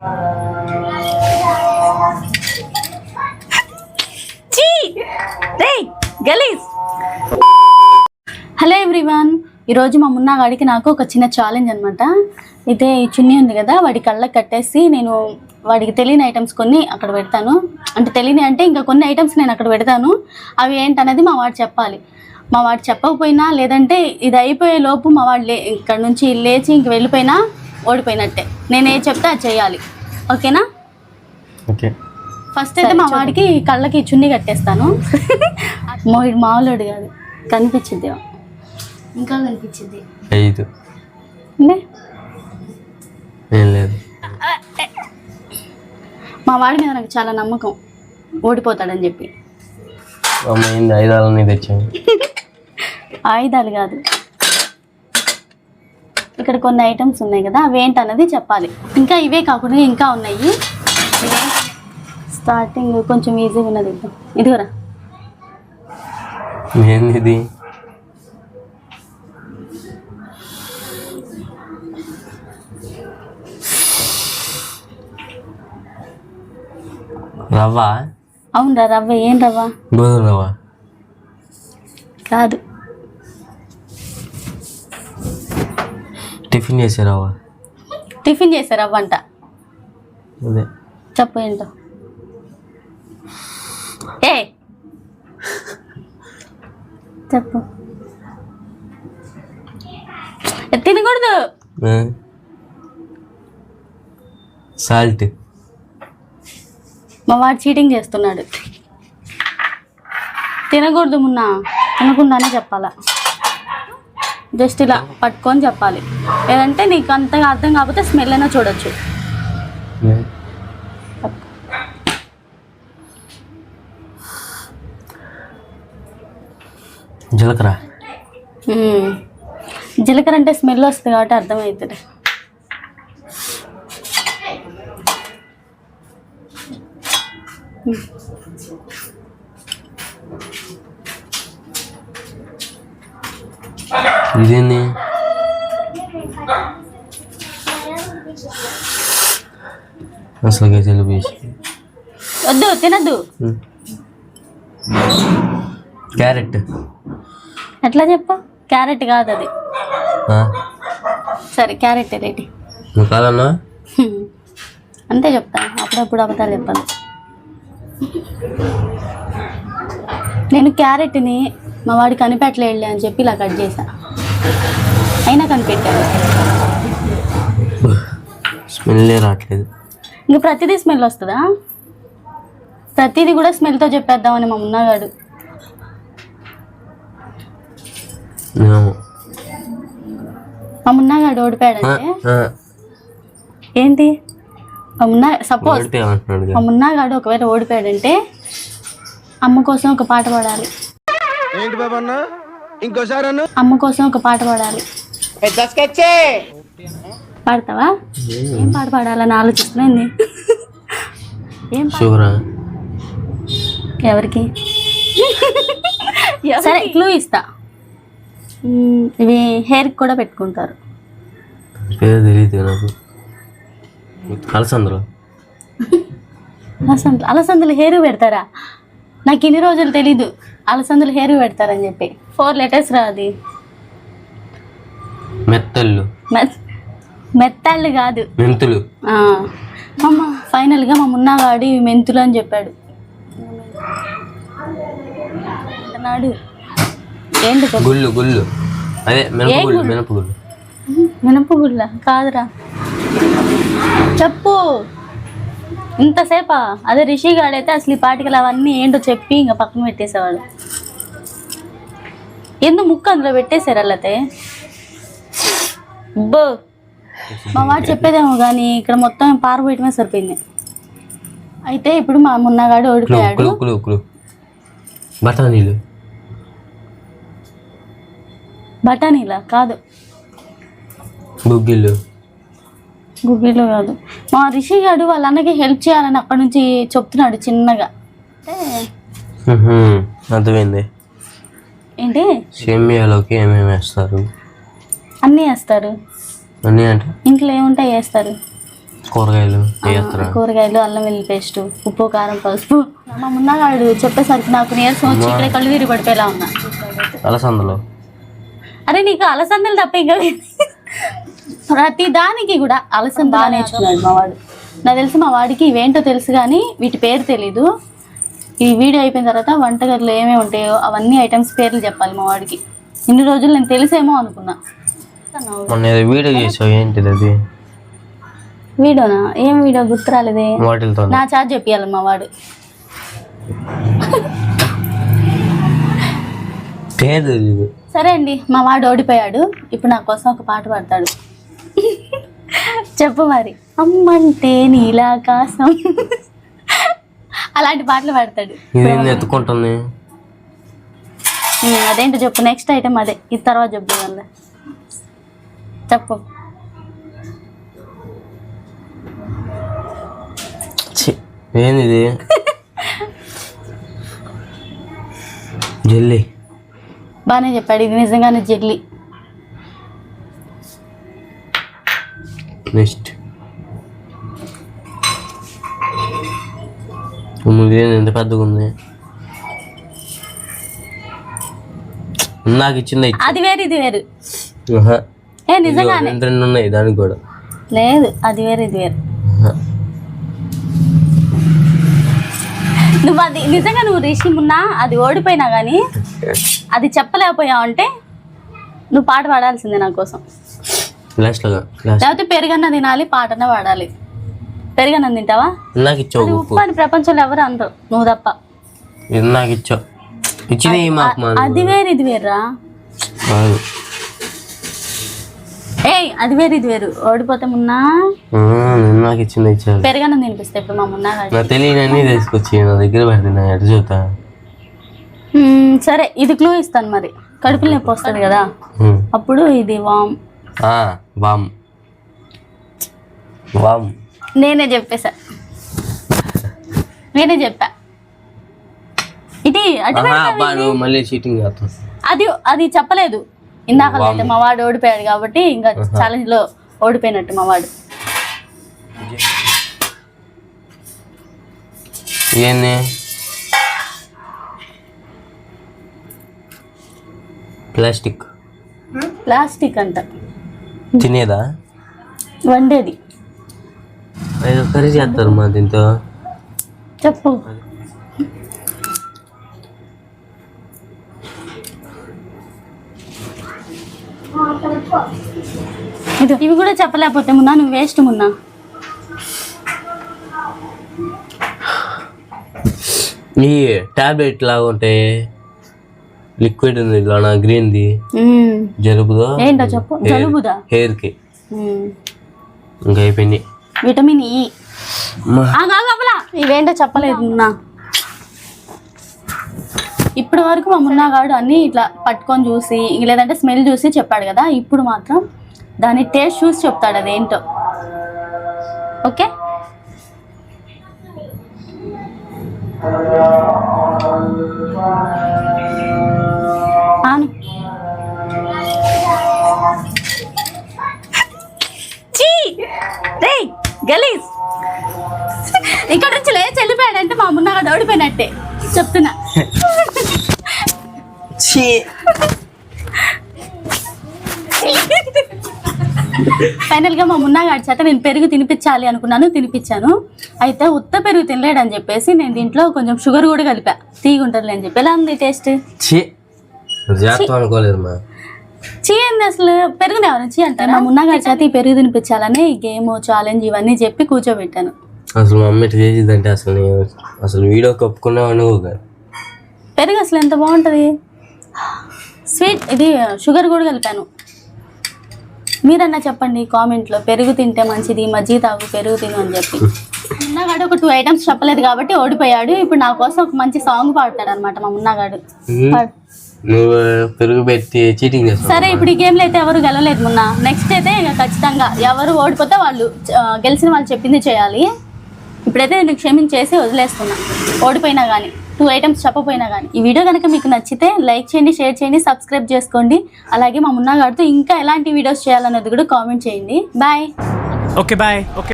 Hello everyone, ఈరోజు మా మున్నాగాడికి నాకు ఒక చిన్న ఛాలెంజ్ అనమాట. అయితే ఈ చున్నీ ఉంది కదా, వాడి కళ్ళకి కట్టేసి నేను వాడికి తెలియని ఐటమ్స్ కొన్ని అక్కడ పెడతాను. అంటే తెలియని అంటే ఇంకా కొన్ని ఐటమ్స్ నేను అక్కడ పెడతాను. అవి ఏంటనేది మా వాడు చెప్పాలి. మా వాడు చెప్పకపోయినా, లేదంటే ఇది అయిపోయే లోపు మా వాడు ఇక్కడ నుంచి లేచి ఇంక వెళ్ళిపోయినా ఓడిపోయినట్టే. నేను ఏం చెప్తే అది చేయాలి. ఓకేనా? ఓకే. ఫస్ట్ అయితే మా వాడికి కళ్ళకి చున్నీ కట్టేస్తాను. మామూలుడు కాదు, కనిపించింది, ఇంకా కనిపించింది. మా వాడి మీద నాకు చాలా నమ్మకం, ఓడిపోతాడని చెప్పి. ఆయుధాలు కాదు, ఇక్కడ కొన్ని ఐటమ్స్ ఉన్నాయి కదా, అవి ఏంటన్నది చెప్పాలి. ఇంకా ఇవే కాకుండా ఇంకా ఉన్నాయి. స్టార్టింగ్ కొంచెం ఈజీగా ఉన్నది. ఇదిగోరా. ఏంది? రవ్వ? అవునరా, రవ్వ. ఏం రవ్వ? గోధుమ రవ్వ కాదు. టిఫిన్ చేసే రవ్వ. టిఫిన్ చేసే రవ్వ అంట. అదే చెప్పు ఏంటో. ఏ చెప్పు. తినకూడదు. సాల్ట్. మా వాడు చీటింగ్ చేస్తున్నాడు. తినకూడదు మున్నా, తినకుండానే చెప్పాలా. జస్ట్ ఇలా పట్టుకొని చెప్పాలి. లేదంటే నీకు అంతగా అర్థం కాకపోతే స్మెల్ అయినా చూడొచ్చు. జీలకర్ర. జీలకర్ర అంటే స్మెల్ వస్తుంది కాబట్టి అర్థమవుతుంది. ఇదేంది? అసలు వద్దు, తినద్దు. క్యారెట్. ఎట్లా చెప్పు? క్యారెట్ కాదు అది. సరే, క్యారెట్ రేటి కాదన్నా, అంతే చెప్తాను. అప్పుడప్పుడు అబద్ధాలు చెప్పాను. నేను క్యారెట్ని మా వాడికి కనిపెట్టలేడులే అని చెప్పి ఇలా కట్ చేశా. అయినా కనిపెట్టాను. స్మెల్ రావట్లేదు. ఇంక ప్రతిదీ స్మెల్ వస్తుందా? ప్రతిదీ కూడా స్మెల్తో చెప్పేద్దామని మా మున్నాగాడు. మా మున్నాగాడు ఓడిపోయాడంటే ఏంటి? సపోజ్ మా మున్నాగాడు ఒకవేళ ఓడిపోయాడంటే అమ్మ కోసం ఒక పాట పాడాలి. అమ్మ కోసం ఒక పాట పాడాలి. పాడతావా? ఏం పాట పాడాలని ఆలోచిస్తున్నాయింది. ఏం ఎవరికి? సరే, క్లూ ఇస్తా. ఇవి హెయిర్కి కూడా పెట్టుకుంటారు. అలసందులు హెయిర్ పెడతారా? నాకు ఇన్ని రోజులు తెలీదు అలసందులు హెయిర్ పెడతారని చెప్పి. 4 letters రా అది. మెత్తళ్ళు కాదు, మెంతులు. అమ్మ ఫైనల్గా మా మున్నాగాడి మెంతులు అని చెప్పాడు. ఏంటి? గుళ్ళు. గుళ్ళు అదే మినపగుళ్ళు. మినపగుళ్ళ కాదురా, చెప్పు. ఇంతసేపా? అదే రిషిగాడైతే అసలు ఈ పాటికలు అవన్నీ ఏంటో చెప్పి ఇంకా పక్కన పెట్టేసేవాడు. ఎందుకు ముక్క అందులో పెట్టేశారు అల్లతే? బో, మా వాడు చెప్పేదేమో కానీ ఇక్కడ మొత్తం పారబోయటమే సరిపోయింది. అయితే ఇప్పుడు మా మున్నాగాడు ఓడిపోయాడు. బఠానీలా? కాదు. గుగ్గిళ్ళు కాదు. మా రిషి గారు వాళ్ళ అన్నకి హెల్ప్ చేయాలని అక్కడ నుంచి చెప్తున్నాడు చిన్నగా. అర్థమైంది. ఏంటి? సేమియాలోకి ఏమేమి వేస్తారు? అన్నీ వేస్తారు. అన్నీ అంటే ఇంట్లో ఏముంటాయి వేస్తారు. కూరగాయలు వేస్తారా? కూరగాయలు, అల్లం వెల్లుల్లి పేస్ట్, ఉప్పు, కారం, పసుపు. మా మున్నగాడు చెప్పేసరికి నాకు నీరసం వచ్చి ఇక్కడ కళ్ళు తిరిగి పడిపోయేలా ఉన్నా. అలసందలో అరే నీకు అలసందలు తప్ప ఇంకా ప్రతి దానికి కూడా అలసంద బాగా నేర్చుకున్నాడు మా వాడు. నాకు తెలిసి మా వాడికి ఇవేంటో తెలుసు కానీ వీటి పేరు తెలీదు. ఈ వీడియో అయిపోయిన తర్వాత వంటగదిలో ఏమేమి ఉంటాయో అవన్నీ ఐటమ్స్ పేర్లు చెప్పాలి మా వాడికి. ఇన్ని రోజులు నేను తెలిసేమో అనుకున్నా. మొన్న ఏదో వీడియో చేసావు, ఏంటిది అది? వీడియోనా? ఏం వీడియో గుర్తు రాలేదే. వాటితో నా చార్జ్ చెప్పాలి మా వాడు. పేరు తెలీదు. సరే అండి, మా వాడు ఓడిపోయాడు. ఇప్పుడు నా కోసం ఒక పాట పాడతాడు. చెప్పు మరి. అమ్మంటే నీలాకాశం అలాంటి పాటలు పాడతాడు. ఇదేంది ఎత్తుకుంటుంది? అదేంటో చెప్పు. నెక్స్ట్ ఐటమ్ అదే. ఇది తర్వాత చెప్పు. వల్ల చెప్పు. ఏంది ఇది? జెల్లీ. బాగానే చెప్పాడు. ఇది నిజంగానే జెల్లీ. నెక్స్ట్ ఎంత పెద్దగా ఉంది? నాకు ఇచ్చింది అది వేరు ఇది వేరు. ఆహా. ఏ నిజంగానే రెండు ఉన్నాయి దానికి కూడా. లేదు, అది వేరు ఇది వేరు. నువ్వు అది నిజంగా నువ్వు రిషి ఉన్నా అది ఓడిపోయినా కానీ అది చెప్పలేకపోయావు అంటే నువ్వు పాట పాడాల్సిందే నా కోసం. లేకపోతే పెరుగన్న తినాలి, పాటన పాడాలి. పెరుగన్నం తింటావా? నాకు ఇచ్చావు. ఉప్పు అని ప్రపంచంలో ఎవరు అనరు, నువ్వు తప్ప. నాకు ఇచ్చావు. ఇచ్చింది అది వేరు ఇది వేరురా. ఏయ్ అది వేరు ఇది వేరు. ఓడిపోతే మున్నా నాకు ఇచ్చింది ఇచ్చావు. పెరుగన్నం తినిపిస్తే ఇప్పుడు మా మున్నా నాకు తెలియని తీసుకొచ్చి నా దగ్గర పెడుతున్నా. ఎటు చూతా. సరే ఇది క్లూ ఇస్తాను మరి. కడుపులో నొప్పి వస్తుంది కదా అప్పుడు ఇది వామ్. వామ్ నేనే చెప్పేసా. నేనే చెప్పా. ఇది మళ్ళీ చీటింగ్ చేస్తాం. అది చెప్పలేదు ఇందాక. అయితే మా వాడు ఓడిపోయాడు కాబట్టి ఇంకా ఛాలెంజ్ లో ఓడిపోయినట్టు మా వాడు. ఏంది? ప్లాస్టిక్ అంట. తినేదా? వండేది. కర్రీ చేస్తారు మా దీంతో. చెప్పు. ఇవి కూడా చెప్పలేకపోతే మున్నా నువ్వు వేస్ట్ మున్నా. ఈ టాబ్లెట్ లాగా ఉంటాయి, లిక్విడ్ ఉంది గ్రీన్ది. జలుబుదో ఏంటో చెప్పు. జలుబుదా? హెయిర్ కి. ఇంకా అయిపోయింది. Vitamin E. ఇవేంటో చెప్పలేదు మున్నా. ఇప్పటి వరకు మా మున్నాగాడు అన్ని ఇట్లా పట్టుకొని చూసి లేదంటే స్మెల్ చూసి చెప్పాడు కదా. ఇప్పుడు మాత్రం దాని టేస్ట్ చూసి చెప్తాడు అదేంటో. ఓకే. గలీజ్. ఇక్కడ నుంచి లేచి వెళ్ళిపోయాడంటే మా మున్నాగాడు ఓడిపోయినట్టే చెప్తున్నా. ఫైనల్ గా మా మున్నాగాడి చేత నేను పెరుగు తినిపించాలి అనుకున్నాను, తినిపించాను. అయితే ఉత్త పెరుగు తినలేడు అని చెప్పేసి నేను దీంట్లో కొంచెం షుగర్ కూడా కలిపా, తీగుంటుంది అని చెప్పి. ఎలా ఉంది టేస్ట్? చీ ఏంది అసలు? పెరుగునే ఎవరు చీ అంటారు? మా మున్నాగాడి చేత ఈ పెరుగు తినిపించాలని గేమ్ ఛాలెంజ్ ఇవన్నీ చెప్పి కూర్చోబెట్టాను. అసలు మా అమ్మ చేసిందంటే అసలు వీడియో కప్పుకునేవాడిని. పెరుగు అసలు ఎంత బాగుంటుంది. స్వీట్ ఇది షుగర్ కూడా కలిపాను. మీరన్నా చెప్పండి కామెంట్లో, పెరుగు తింటే మంచిది, మజ్జిగ తాగు, పెరుగు తిను అని చెప్పి. మున్నాగాడు ఒక 2 ఐటమ్స్ చెప్పలేదు కాబట్టి ఓడిపోయాడు. ఇప్పుడు నా కోసం ఒక మంచి సాంగ్ పాడతాడు అనమాట మా మున్నాగాడు. పెరుగు పెట్టి చీటింగ్ చేస్తావు. సరే ఇప్పుడు ఈ గేమ్లో అయితే ఎవరు గెలవలేదు మున్నా. నెక్స్ట్ అయితే ఖచ్చితంగా ఎవరు ఓడిపోతే వాళ్ళు, గెలిచిన వాళ్ళు చెప్పింది చేయాలి. ఇప్పుడైతే నేను క్షమించేసి వదిలేస్తున్నా. ఓడిపోయినా కానీ 2 ఐటమ్స్ చెప్పపోయినా కానీ. ఈ వీడియో కనుక మీకు నచ్చితే లైక్ చేయండి, షేర్ చేయండి, సబ్స్క్రైబ్ చేసుకోండి. అలాగే మా మున్నాగాడితో ఇంకా ఎలాంటి వీడియోస్ చేయాలనేది కూడా కామెంట్ చేయండి. బాయ్. Okay bye.